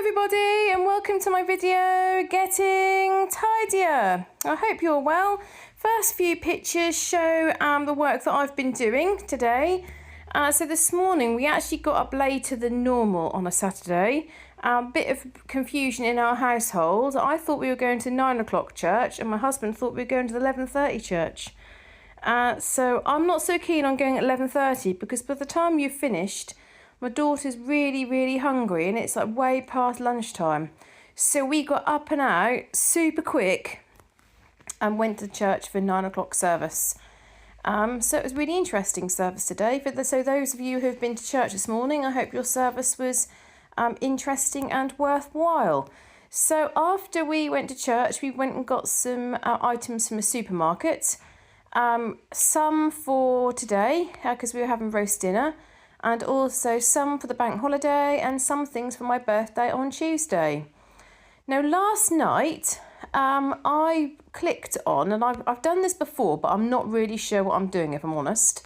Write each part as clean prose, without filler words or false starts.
everybody, and welcome to my video, Getting Tidier. I hope you're well. First few pictures show the work that I've been doing today. So this morning we actually got up later than normal on a Saturday. Bit of confusion in our household. I thought we were going to 9 o'clock church and my husband thought we were going to the 11:30 church. So I'm not so keen on going at 11:30 because by the time you've finished, my daughter's really hungry and it's like way past lunchtime. So we got up and out super quick and went to church for 9 o'clock service. So it was a really interesting service today. So those of you who have been to church this morning, I hope your service was interesting and worthwhile. So after we went to church, we went and got some items from a supermarket. Some for today, because we were having roast dinner. And also some for the bank holiday and some things for my birthday on Tuesday. Now last night I clicked on, and I've done this before but I'm not really sure what I'm doing if I'm honest.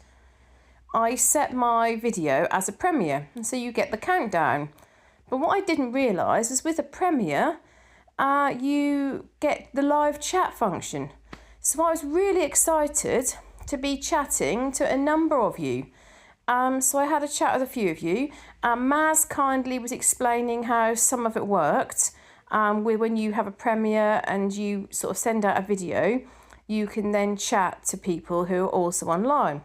I set my video as a premiere and so you get the countdown. But what I didn't realise is with a premiere you get the live chat function. So I was really excited to be chatting to a number of you. So I had a chat with a few of you. Maz kindly was explaining how some of it worked. When you have a premiere and you sort of send out a video, you can then chat to people who are also online.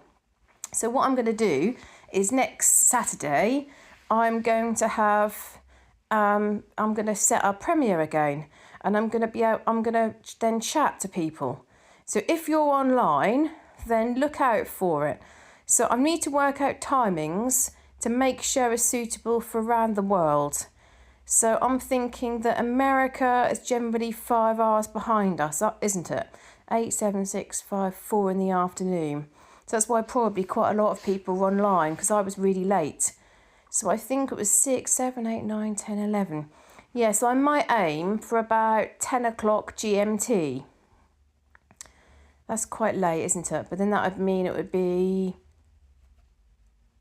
So what I'm going to do is next Saturday, I'm going to set up premiere again, and I'm going to then chat to people. So if you're online, then look out for it. So I need to work out timings to make sure it's suitable for around the world. So I'm thinking that America is generally 5 hours behind us, isn't it? 8, 7, 6, 5, 4 in the afternoon. So that's why probably quite a lot of people were online because I was really late. So I think it was 6, 7, 8, 9, 10, 11. Yeah, so I might aim for about 10 o'clock GMT. That's quite late, isn't it? But then that would mean it would be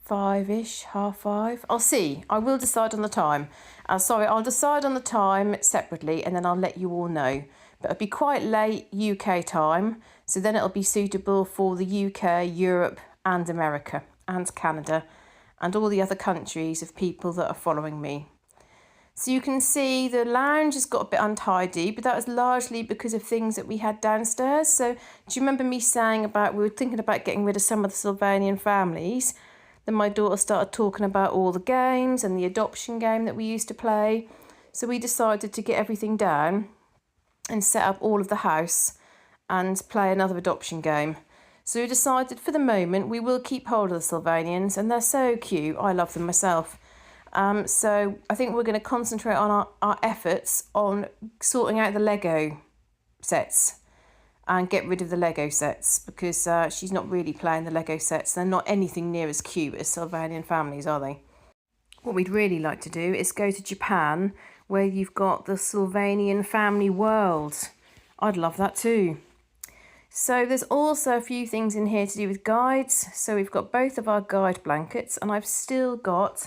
5-ish, 5:30. I'll see. I will decide on the time. I'll decide on the time separately and then I'll let you all know. But it'll be quite late UK time, so then it'll be suitable for the UK, Europe and America and Canada and all the other countries of people that are following me. So you can see the lounge has got a bit untidy, but that was largely because of things that we had downstairs. So do you remember me saying about we were thinking about getting rid of some of the Sylvanian families? Then my daughter started talking about all the games and the adoption game that we used to play. So we decided to get everything down and set up all of the house and play another adoption game. So we decided for the moment we will keep hold of the Sylvanians, and they're so cute. I love them myself. So I think we're going to concentrate on our efforts on sorting out the Lego sets and get rid of the Lego sets because she's not really playing the Lego sets. They're not anything near as cute as Sylvanian families, are they? What we'd really like to do is go to Japan where you've got the Sylvanian family world. I'd love that too. So there's also a few things in here to do with guides. So we've got both of our guide blankets and I've still got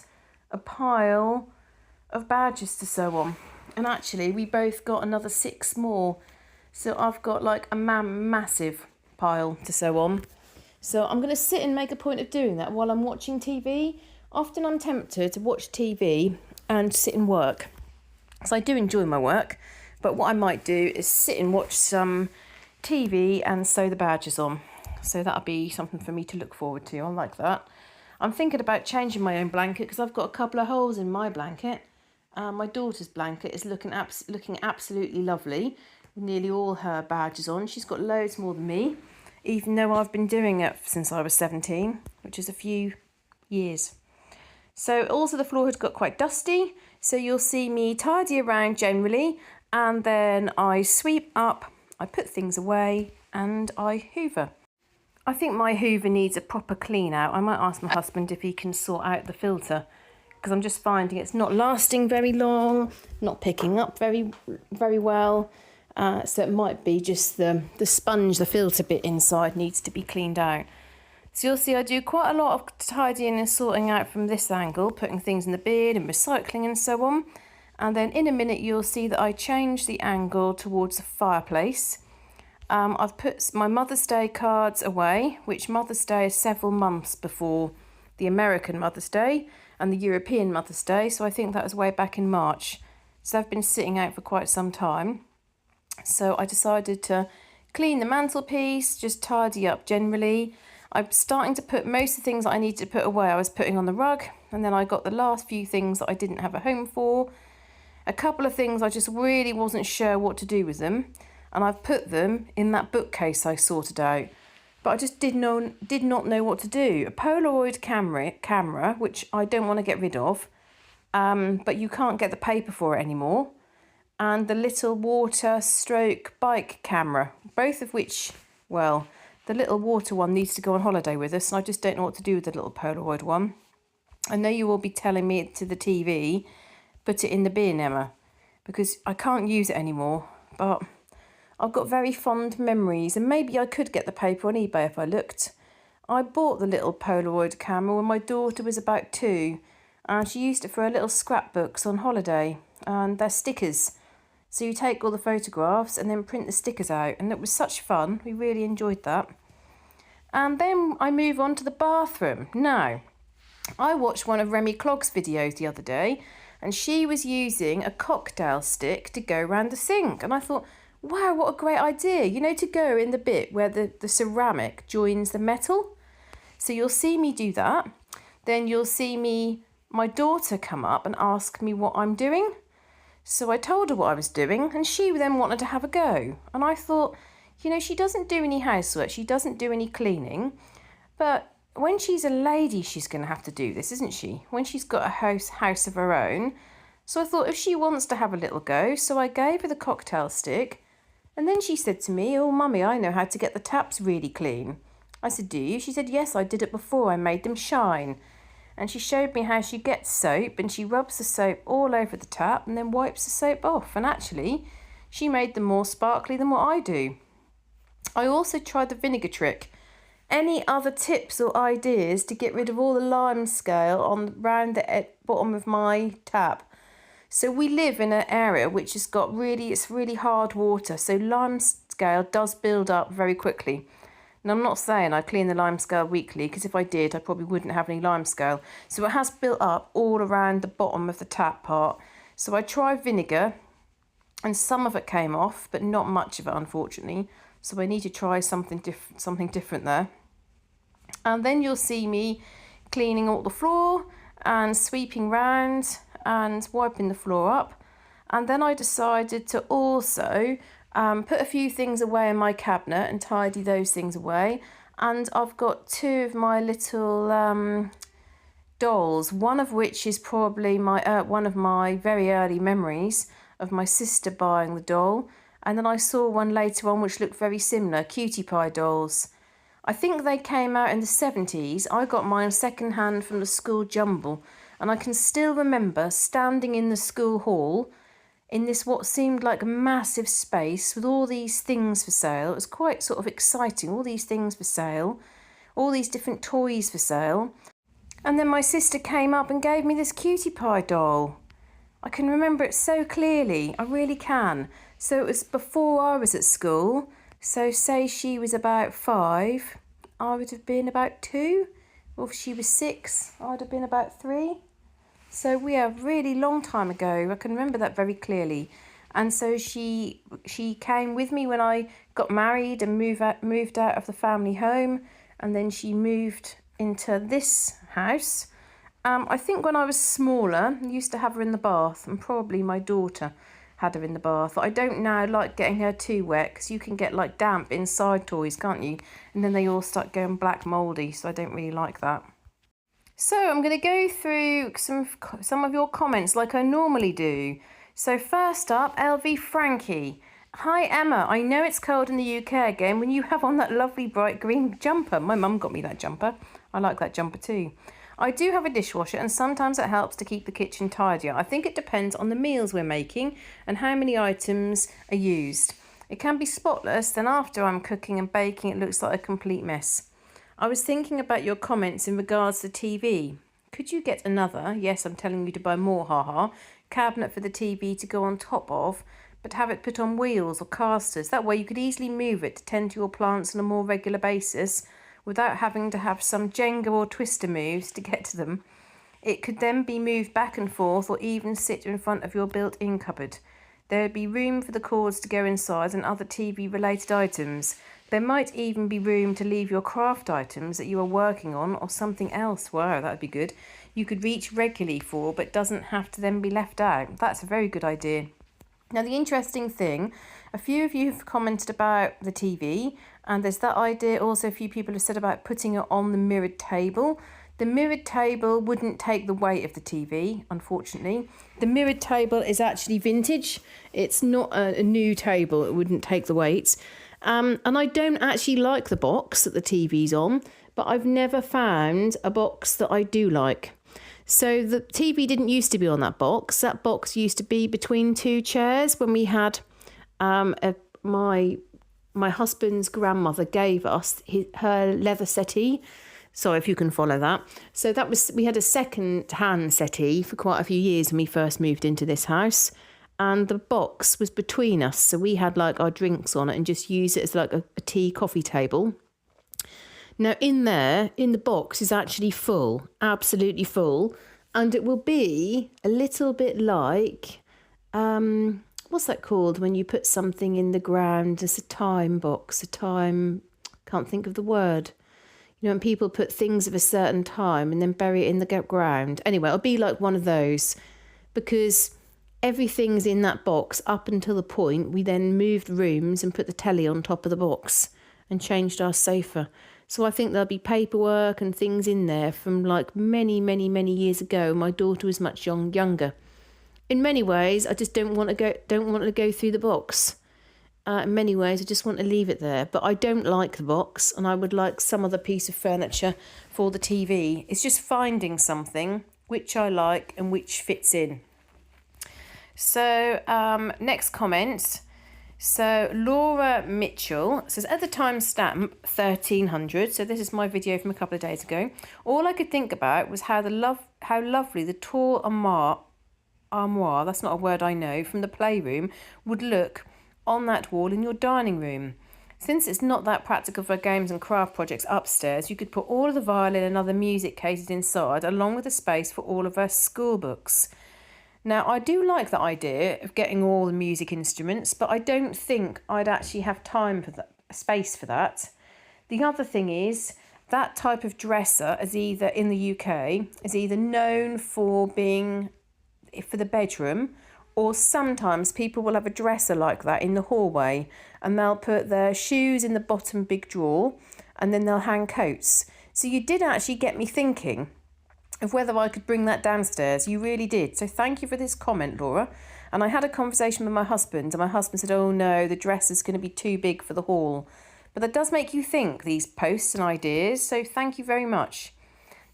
a pile of badges to sew on. And actually we both got another 6 more. So I've got like a massive pile to sew on. So I'm going to sit and make a point of doing that while I'm watching TV. Often I'm tempted to watch TV and sit and work. So I do enjoy my work. But what I might do is sit and watch some TV and sew the badges on. So that'll be something for me to look forward to. I like that. I'm thinking about changing my own blanket because I've got a couple of holes in my blanket. My daughter's blanket is looking absolutely lovely. Nearly all her badges on. She's got loads more than me, even though I've been doing it since I was 17, which is a few years. So also the floor has got quite dusty, so you'll see me tidy around generally, and then I sweep up, I put things away, and I hoover. I think my hoover needs a proper clean out. I might ask my husband if he can sort out the filter, because I'm just finding it's not lasting very long, not picking up very well. So it might be just the sponge, the filter bit inside needs to be cleaned out. So you'll see I do quite a lot of tidying and sorting out from this angle, putting things in the bin and recycling and so on. And then in a minute, you'll see that I changed the angle towards the fireplace. I've put my Mother's Day cards away, which Mother's Day is several months before the American Mother's Day and the European Mother's Day. So I think that was way back in March. So they've been sitting out for quite some time. So I decided to clean the mantelpiece, just tidy up generally. I'm starting to put most of the things that I need to put away. I was putting on the rug, and then I got the last few things that I didn't have a home for. A couple of things I just really wasn't sure what to do with them, and I've put them in that bookcase I sorted out. But I just did not know what to do. A Polaroid camera, which I don't want to get rid of, but you can't get the paper for it anymore. And the little water stroke bike camera, both of which, well, the little water one needs to go on holiday with us, and I just don't know what to do with the little Polaroid one. I know you will be telling me to the TV, put it in the bin, Emma, because I can't use it anymore. But I've got very fond memories, and maybe I could get the paper on eBay if I looked. I bought the little Polaroid camera when my daughter was about 2, and she used it for her little scrapbooks on holiday, and they're stickers. So you take all the photographs and then print the stickers out, and it was such fun. We really enjoyed that. And then I move on to the bathroom. Now, I watched one of Remy Clogg's videos the other day, and she was using a cocktail stick to go around the sink. And I thought, wow, what a great idea. You know, to go in the bit where the ceramic joins the metal. So you'll see me do that. Then you'll see my daughter come up and ask me what I'm doing. So I told her what I was doing, and she then wanted to have a go. And I thought, you know, she doesn't do any housework, she doesn't do any cleaning, but when she's a lady, she's going to have to do this, isn't she? When she's got a house of her own. So I thought, if she wants to have a little go, so I gave her the cocktail stick, and then she said to me, oh, Mummy, I know how to get the taps really clean. I said, do you? She said, yes, I did it before, I made them shine. And she showed me how she gets soap, and she rubs the soap all over the tap and then wipes the soap off. And actually, she made them more sparkly than what I do. I also tried the vinegar trick. Any other tips or ideas to get rid of all the lime scale around the bottom of my tap? So we live in an area which has got it's really hard water, so lime scale does build up very quickly. And I'm not saying I clean the lime scale weekly, because if I did, I probably wouldn't have any lime scale. So it has built up all around the bottom of the tap part. So I tried vinegar, and some of it came off, but not much of it, unfortunately. So I need to try something different there. And then you'll see me cleaning all the floor and sweeping round and wiping the floor up. And then I decided to also put a few things away in my cabinet and tidy those things away. And I've got 2 of my little dolls, one of which is probably one of my very early memories of my sister buying the doll. And then I saw one later on which looked very similar, Cutie Pie dolls. I think they came out in the 70s. I got mine second hand from the school jumble, and I can still remember standing in the school hall in this what seemed like a massive space with all these things for sale. It was quite sort of exciting, all these things for sale, all these different toys for sale. And then my sister came up and gave me this Cutie Pie doll. I can remember it so clearly, I really can. So it was before I was at school. So say she was about 5, I would have been about 2. Or if she was 6, I'd have been about 3. So we are a really long time ago. I can remember that very clearly. And so she came with me when I got married and moved out of the family home. And then she moved into this house. I think when I was smaller, I used to have her in the bath, and probably my daughter had her in the bath. I don't now like getting her too wet, because you can get like damp inside toys, can't you? And then they all start going black mouldy, so I don't really like that. So I'm going to go through some of your comments like I normally do. So first up, LV Frankie. Hi Emma, I know it's cold in the UK again when you have on that lovely bright green jumper. My mum got me that jumper. I like that jumper too. I do have a dishwasher, and sometimes it helps to keep the kitchen tidier. I think it depends on the meals we're making and how many items are used. It can be spotless, then after I'm cooking and baking it looks like a complete mess. I was thinking about your comments in regards to TV. Could you get another, yes I'm telling you to buy more, haha, cabinet for the TV to go on top of, but have it put on wheels or casters. That way you could easily move it to tend to your plants on a more regular basis without having to have some Jenga or twister moves to get to them. It could then be moved back and forth or even sit in front of your built-in cupboard. There would be room for the cords to go inside and other TV-related items. There might even be room to leave your craft items that you are working on or something else. Wow, that would be good. You could reach regularly for, but doesn't have to then be left out. That's a very good idea. Now, the interesting thing, a few of you have commented about the TV, and there's that idea also a few people have said about putting it on the mirrored table. The mirrored table wouldn't take the weight of the TV, unfortunately. The mirrored table is actually vintage. It's not a new table. It wouldn't take the weight. And I don't actually like the box that the TV's on, but I've never found a box that I do like. So the TV didn't used to be on that box. That box used to be between two chairs when we had my husband's grandmother gave us her leather settee. Sorry if you can follow that. So we had a second-hand settee for quite a few years when we first moved into this house. And the box was between us. So we had like our drinks on it and just use it as like a tea coffee table. Now in the box is actually full, absolutely full. And it will be a little bit like, what's that called when you put something in the ground? It's a time box, can't think of the word. You know, when people put things of a certain time and then bury it in the ground. Anyway, it'll be like one of those because everything's in that box up until the point we then moved rooms and put the telly on top of the box and changed our sofa. So I think there'll be paperwork and things in there from like many, many, many years ago. My daughter was much younger. In many ways, I just don't want to go through the box. In many ways, I just want to leave it there. But I don't like the box, and I would like some other piece of furniture for the TV. It's just finding something which I like and which fits in. So, next comment. So, Laura Mitchell says, at the time stamp 1300, so this is my video from a couple of days ago, all I could think about was how lovely the tall armoire, that's not a word I know, from the playroom would look on that wall in your dining room. Since it's not that practical for games and craft projects upstairs, you could put all of the violin and other music cases inside, along with a space for all of her school books. Now, I do like the idea of getting all the music instruments, but I don't think I'd actually have time for that, space for that. The other thing is that type of dresser is either in the UK is either known for being for the bedroom, or sometimes people will have a dresser like that in the hallway and they'll put their shoes in the bottom big drawer and then they'll hang coats. So you did actually get me thinking of whether I could bring that downstairs. You really did. So thank you for this comment, Laura. And I had a conversation with my husband and my husband said, oh no, the dresser's going to be too big for the hall. But that does make you think, these posts and ideas. So thank you very much.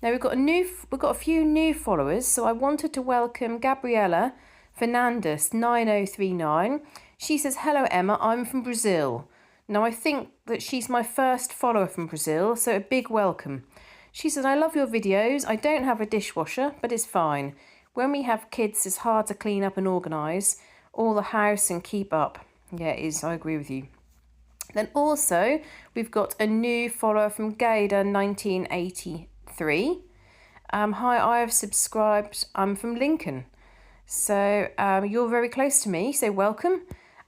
Now we've got a few new followers. So I wanted to welcome Gabriela Fernandes 9039. She says, hello Emma, I'm from Brazil. Now I think that she's my first follower from Brazil, so a big welcome. She says, I love your videos. I don't have a dishwasher, but it's fine. When we have kids, it's hard to clean up and organise all the house and keep up. Yeah, it is. I agree with you. Then also, we've got a new follower from Gaida 1983. Hi, I have subscribed. I'm from Lincoln. So you're very close to me, so welcome.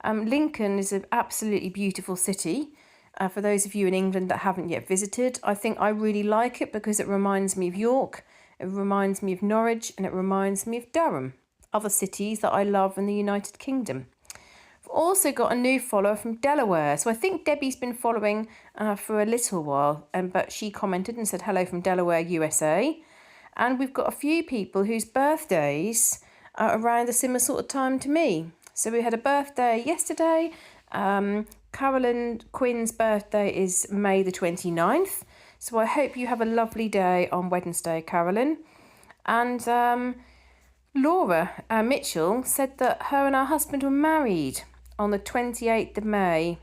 Lincoln is an absolutely beautiful city. For those of you in England that haven't yet visited, I think I really like it because it reminds me of York, it reminds me of Norwich, and it reminds me of Durham, other cities that I love in the United Kingdom. I've also got a new follower from Delaware. So I think Debbie's been following for a little while, but she commented and said hello from Delaware, USA. And we've got a few people whose birthdays are around a similar sort of time to me. So we had a birthday yesterday. Carolyn Quinn's birthday is May the 29th. So I hope you have a lovely day on Wednesday, Carolyn. And Laura Mitchell said that her and her husband were married on the 28th of May,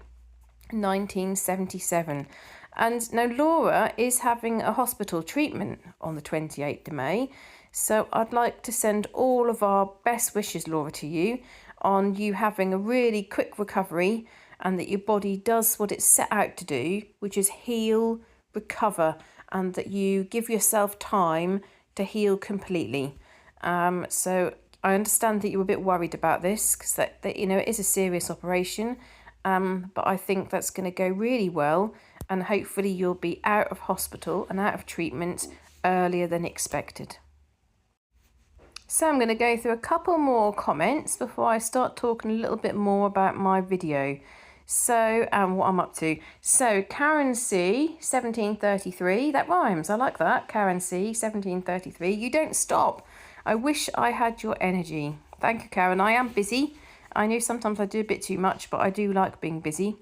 1977. And now Laura is having a hospital treatment on the 28th of May. So I'd like to send all of our best wishes, Laura, to you on you having a really quick recovery and that your body does what it's set out to do, which is heal, recover, and that you give yourself time to heal completely. So I understand that you were a bit worried about this because that it is a serious operation, but I think that's going to go really well, and hopefully you'll be out of hospital and out of treatment earlier than expected. So I'm going to go through a couple more comments before I start talking a little bit more about my video. So, what I'm up to. So, Karen C, 1733, that rhymes, I like that. Karen C, 1733, you don't stop. I wish I had your energy. Thank you, Karen. I am busy. I know sometimes I do a bit too much, but I do like being busy.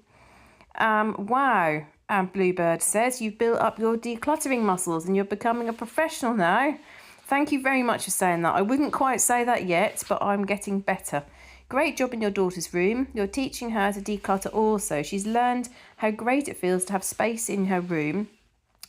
Wow. Bluebird says, you've built up your decluttering muscles and you're becoming a professional now. Thank you very much for saying that. I wouldn't quite say that yet, but I'm getting better. Great job in your daughter's room. You're teaching her to declutter also. She's learned how great it feels to have space in her room,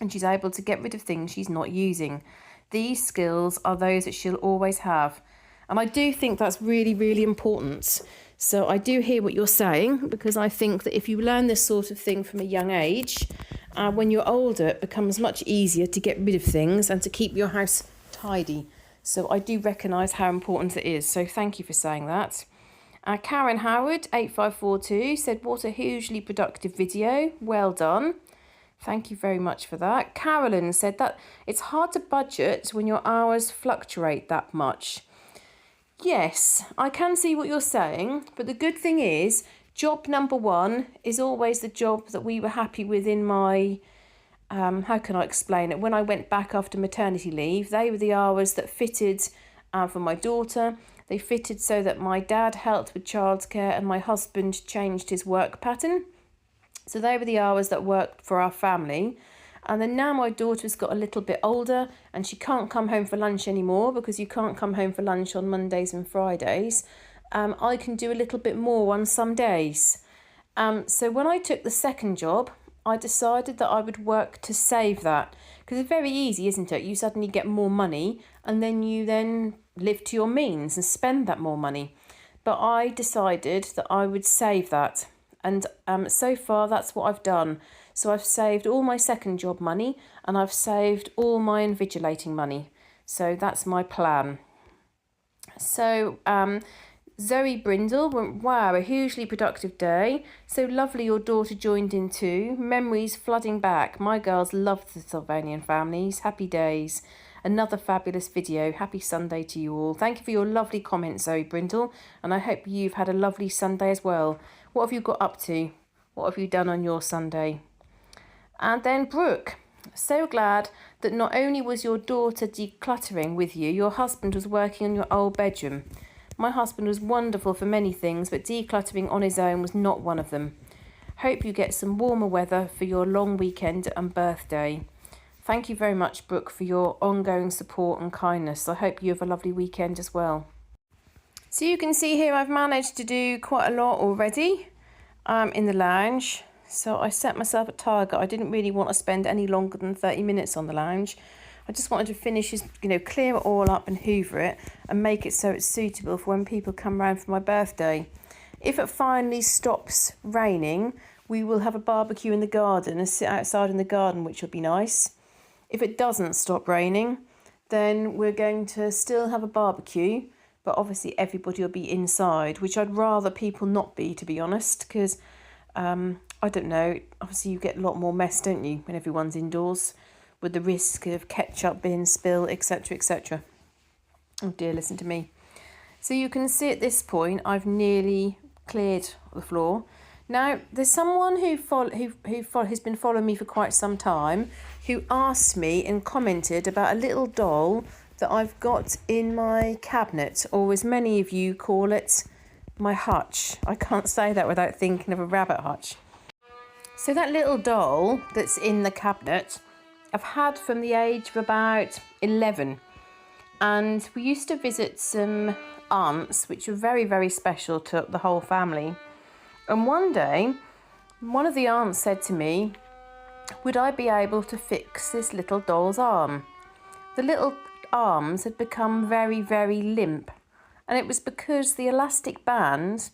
and she's able to get rid of things she's not using. These skills are those that she'll always have. And I do think that's really, really important. So I do hear what you're saying, because I think that if you learn this sort of thing from a young age, when you're older, it becomes much easier to get rid of things and to keep your house tidy. So I do recognise how important it is. So thank you for saying that. Karen Howard, 8542, said, what a hugely productive video. Well done. Thank you very much for that. Carolyn said that it's hard to budget when your hours fluctuate that much. Yes, I can see what you're saying, but the good thing is job number one is always the job that we were happy with in my, how can I explain it? When I went back after maternity leave, they were the hours that fitted for my daughter. They fitted so that my dad helped with childcare and my husband changed his work pattern. So they were the hours that worked for our family. And then now my daughter's got a little bit older and she can't come home for lunch anymore because you can't come home for lunch on Mondays and Fridays. I can do a little bit more on some days. So when I took the second job, I decided that I would work to save that. Because it's very easy, isn't it? You suddenly get more money and then you then live to your means and spend that more money. But I decided that I would save that. And so far, that's what I've done. So I've saved all my second job money and I've saved all my invigilating money. So that's my plan. So Zoe Brindle went, wow, a hugely productive day. So lovely your daughter joined in too. Memories flooding back. My girls loved the Sylvanian families. Happy days. Another fabulous video. Happy Sunday to you all. Thank you for your lovely comments, Zoe Brindle. And I hope you've had a lovely Sunday as well. What have you got up to? What have you done on your Sunday? And then Brooke, so glad that not only was your daughter decluttering with you, your husband was working on your old bedroom. My husband was wonderful for many things, but decluttering on his own was not one of them. Hope you get some warmer weather for your long weekend and birthday. Thank you very much, Brooke, for your ongoing support and kindness. I hope you have a lovely weekend as well. So you can see here I've managed to do quite a lot already in the lounge. So I set myself a target. I didn't really want to spend any longer than 30 minutes on the lounge. I just wanted to finish, clear it all up and hoover it and make it so it's suitable for when people come round for my birthday. If it finally stops raining, we will have a barbecue in the garden and sit outside in the garden, which will be nice. If it doesn't stop raining, then we're going to still have a barbecue, but obviously everybody will be inside, which I'd rather people not be, to be honest, because I don't know, obviously you get a lot more mess, don't you, when everyone's indoors, with the risk of ketchup being spilled, etc, etc. Oh dear, listen to me. So you can see at this point I've nearly cleared the floor. Now there's someone who has been following me for quite some time who asked me and commented about a little doll that I've got in my cabinet, or as many of you call it, my hutch. I can't say that without thinking of a rabbit hutch. So that little doll that's in the cabinet, I've had from the age of about 11. And we used to visit some aunts, which were very, very special to the whole family. And one day, one of the aunts said to me, would I be able to fix this little doll's arm? The little arms had become very, very limp. And it was because the elastic band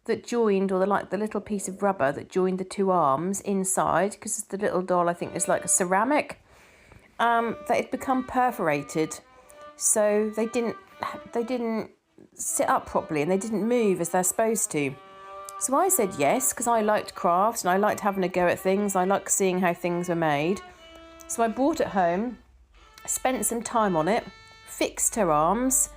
that joined, or the little piece of rubber that joined the two arms inside, because the little doll, I think, is like a ceramic, that had become perforated. So they didn't sit up properly and they didn't move as they're supposed to. So I said yes, because I liked crafts and I liked having a go at things. I liked seeing how things were made. So I brought it home, spent some time on it, fixed her arms,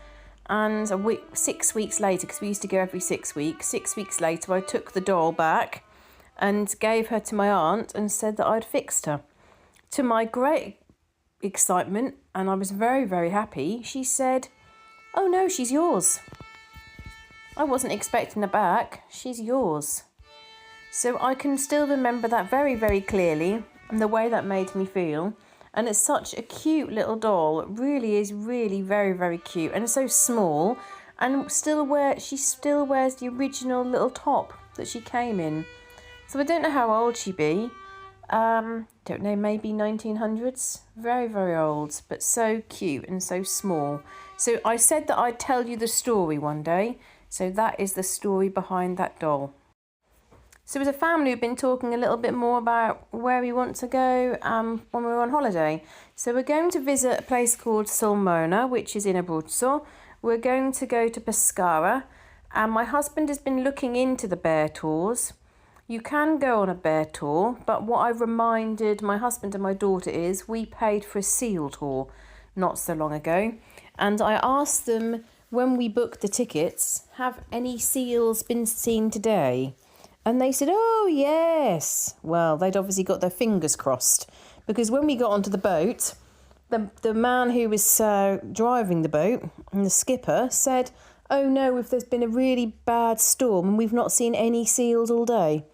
and 6 weeks later, because we used to go every 6 weeks, 6 weeks later I took the doll back and gave her to my aunt and said that I'd fixed her. To my great excitement, and I was very, very happy, she said, "Oh no, she's yours." I wasn't expecting her back. She's yours. So I can still remember that very, very clearly and the way that made me feel. And it's such a cute little doll. It really is really very, very cute. And it's so small. And she still wears the original little top that she came in. So I don't know how old she'd be. Don't know, maybe 1900s. Very, very old. But so cute and so small. So I said that I'd tell you the story one day. So that is the story behind that doll. So as a family, we've been talking a little bit more about where we want to go when we're on holiday. So we're going to visit a place called Sulmona, which is in Abruzzo. We're going to go to Pescara. And my husband has been looking into the bear tours. You can go on a bear tour, but what I've reminded my husband and my daughter is we paid for a seal tour not so long ago. And I asked them, when we booked the tickets, have any seals been seen today? And they said, oh, yes. Well, they'd obviously got their fingers crossed, because when we got onto the boat, the man who was driving the boat and the skipper said, oh, no, if there's been a really bad storm and we've not seen any seals all day.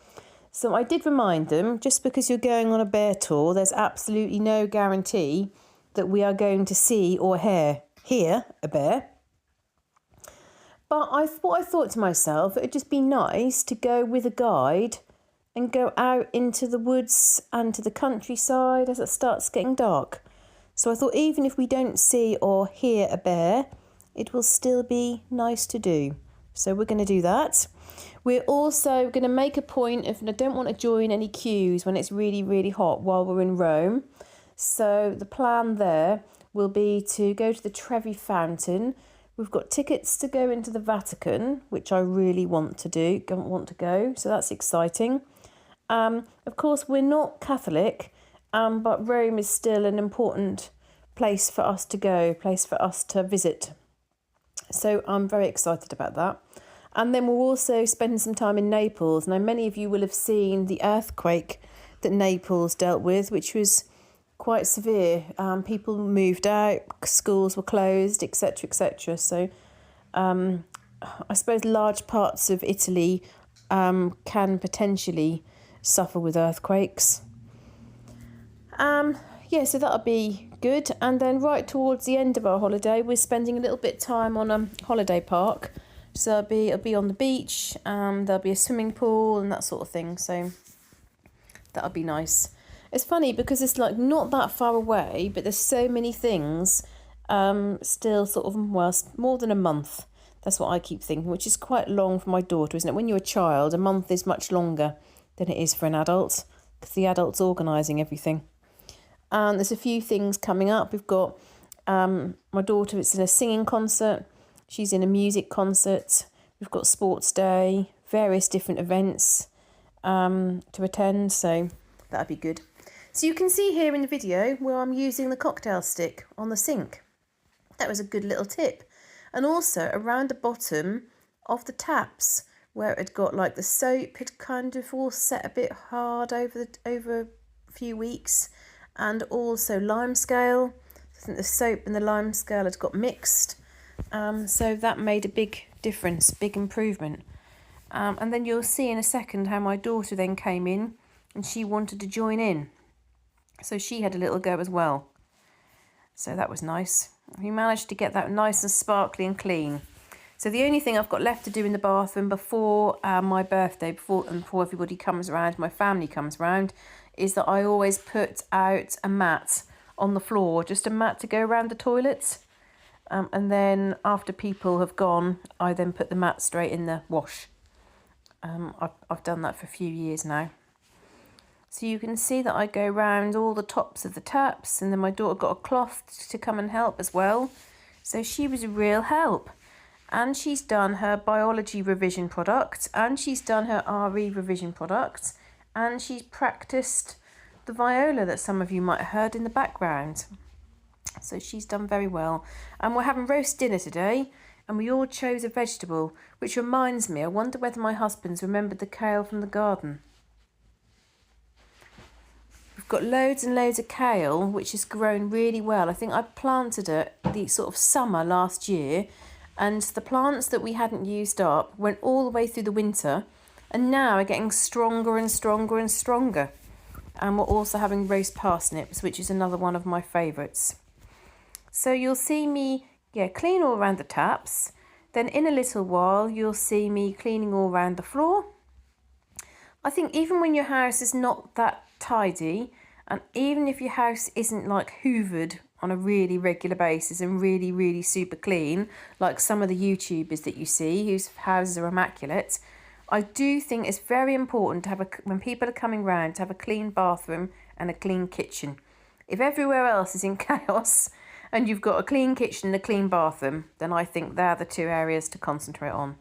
So I did remind them, just because you're going on a bear tour, there's absolutely no guarantee that we are going to see or hear a bear. But I thought to myself, it would just be nice to go with a guide and go out into the woods and to the countryside as it starts getting dark. So I thought, even if we don't see or hear a bear, it will still be nice to do. So we're going to do that. We're also going to make a point of, I don't want to join any queues when it's really, really hot while we're in Rome. So the plan there will be to go to the Trevi Fountain. We've got tickets to go into the Vatican, which I really want to go. So that's exciting. Of course, we're not Catholic, but Rome is still an important place for us to go, place for us to visit. So I'm very excited about that. And then we'll also spend some time in Naples. Now, many of you will have seen the earthquake that Naples dealt with, which was quite severe. People moved out, schools were closed, etc., etc. So I suppose large parts of Italy can potentially suffer with earthquakes. So that'll be good. And then right towards the end of our holiday, we're spending a little bit of time on a holiday park. So it'll be on the beach, there'll be a swimming pool and that sort of thing. So that'll be nice. It's funny because it's like not that far away, but there's so many things still sort of, well, more than a month. That's what I keep thinking, which is quite long for my daughter, isn't it? When you're a child, a month is much longer than it is for an adult, because the adult's organising everything. And there's a few things coming up. We've got my daughter, it's in a singing concert. She's in a music concert. We've got sports day, various different events to attend. So that'd be good. So you can see here in the video where I'm using the cocktail stick on the sink. That was a good little tip. And also around the bottom of the taps where it had got like the soap had kind of all set a bit hard over a few weeks, and also lime scale. I think the soap and the lime scale had got mixed. So that made a big difference, big improvement. And then you'll see in a second how my daughter then came in and she wanted to join in. So she had a little go as well. So that was nice. We managed to get that nice and sparkly and clean. So the only thing I've got left to do in the bathroom before my birthday, before everybody comes around, my family comes around, is that I always put out a mat on the floor, just a mat to go around the toilets. And then after people have gone, I then put the mat straight in the wash. I've done that for a few years now. So you can see that I go round all the tops of the taps, and then my daughter got a cloth to come and help as well. So she was a real help. And she's done her biology revision product, and she's done her RE revision product, and she's practiced the viola that some of you might have heard in the background. So she's done very well. And we're having roast dinner today, and we all chose a vegetable, which reminds me, I wonder whether my husband's remembered the kale from the garden. We've got loads and loads of kale, which has grown really well. I think I planted it the sort of summer last year, and the plants that we hadn't used up went all the way through the winter, and now are getting stronger and stronger and stronger. And we're also having roast parsnips, which is another one of my favourites. So you'll see me, clean all around the taps. Then in a little while, you'll see me cleaning all around the floor. I think even when your house is not that tidy, and even if your house isn't like hoovered on a really regular basis and really, really super clean, like some of the YouTubers that you see whose houses are immaculate, I do think it's very important to have when people are coming round, to have a clean bathroom and a clean kitchen. If everywhere else is in chaos and you've got a clean kitchen and a clean bathroom, then I think they're the two areas to concentrate on.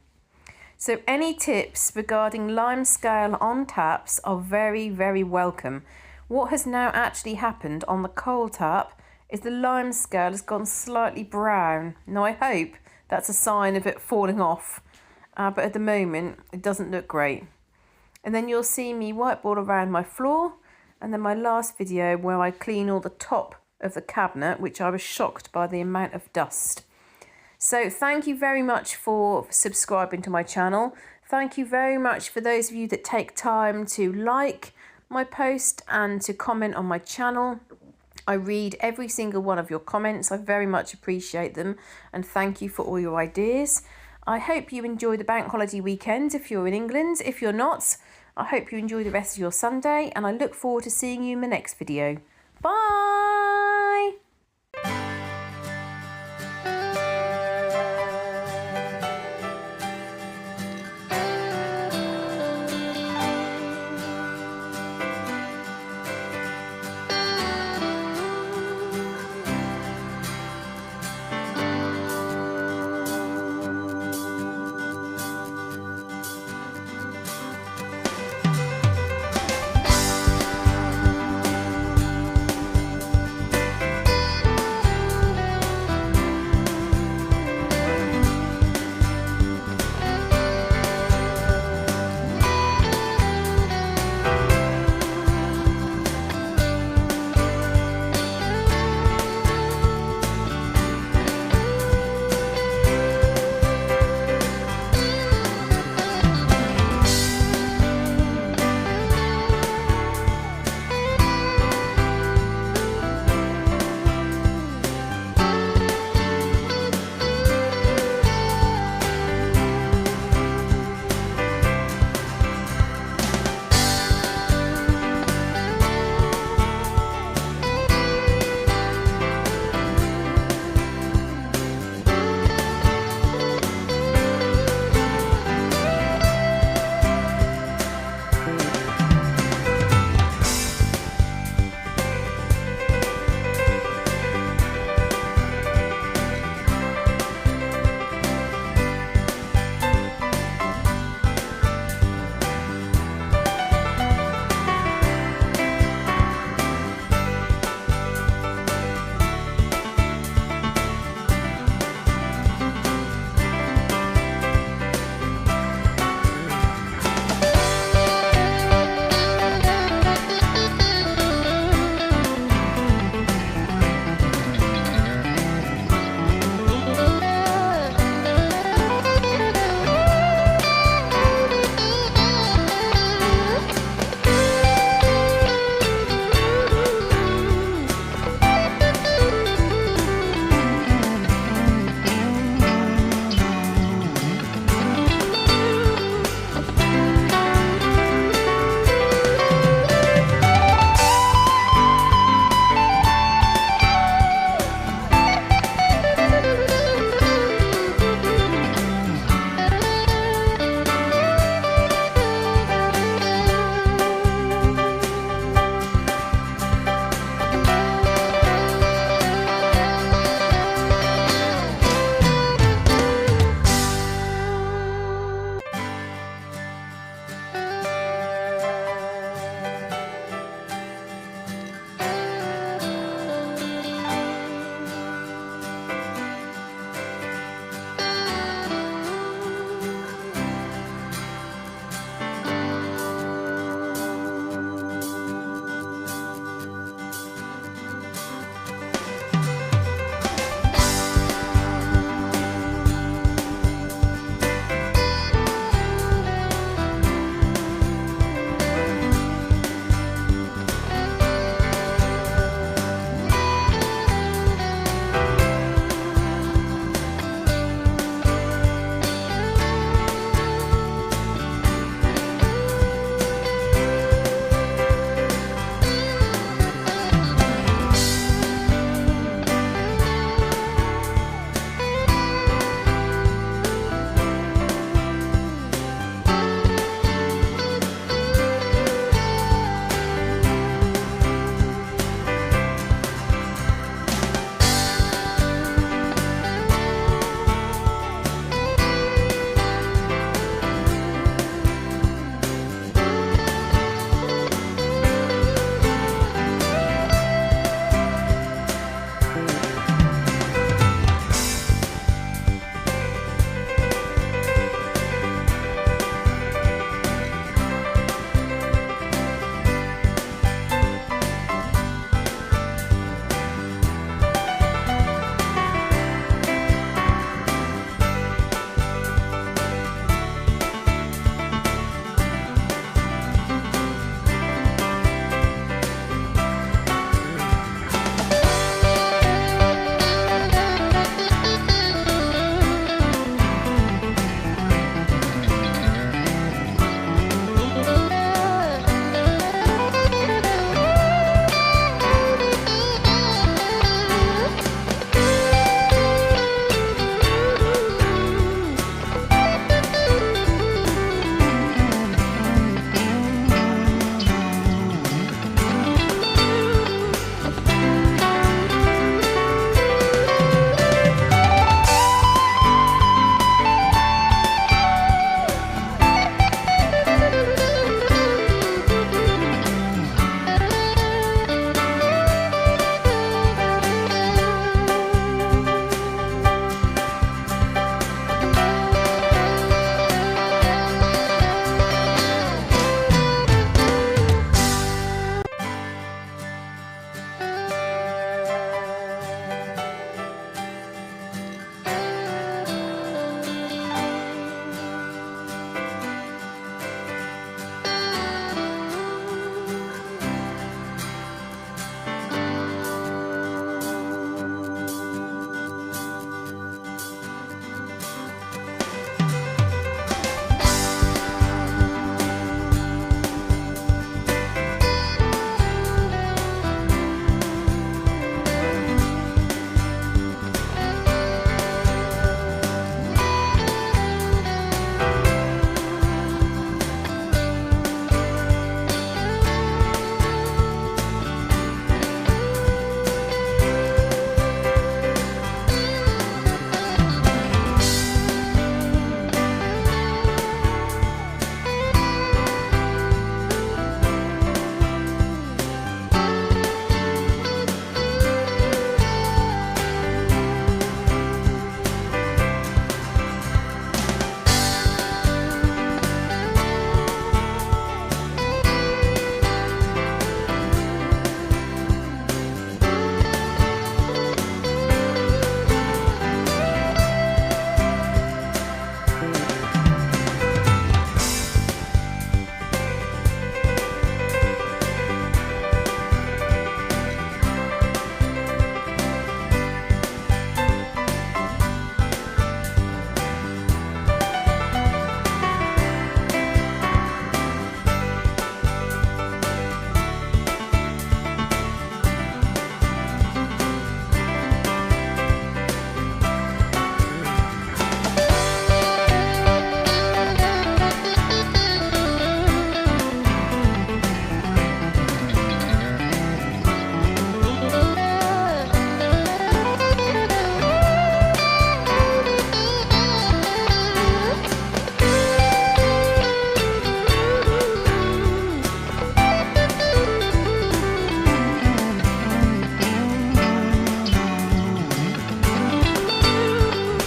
So any tips regarding lime scale on taps are very, very welcome. What has now actually happened on the coal tap is the lime scale has gone slightly brown. Now I hope that's a sign of it falling off, but at the moment it doesn't look great. And then you'll see me wipe all around my floor, and then my last video where I clean all the top of the cabinet, which I was shocked by the amount of dust. So thank you very much for subscribing to my channel. Thank you very much for those of you that take time to like my post and to comment on my channel. I read every single one of your comments. I very much appreciate them, and thank you for all your ideas. I hope you enjoy the bank holiday weekend if you're in England. If you're not, I hope you enjoy the rest of your Sunday, and I look forward to seeing you in the next video. Bye!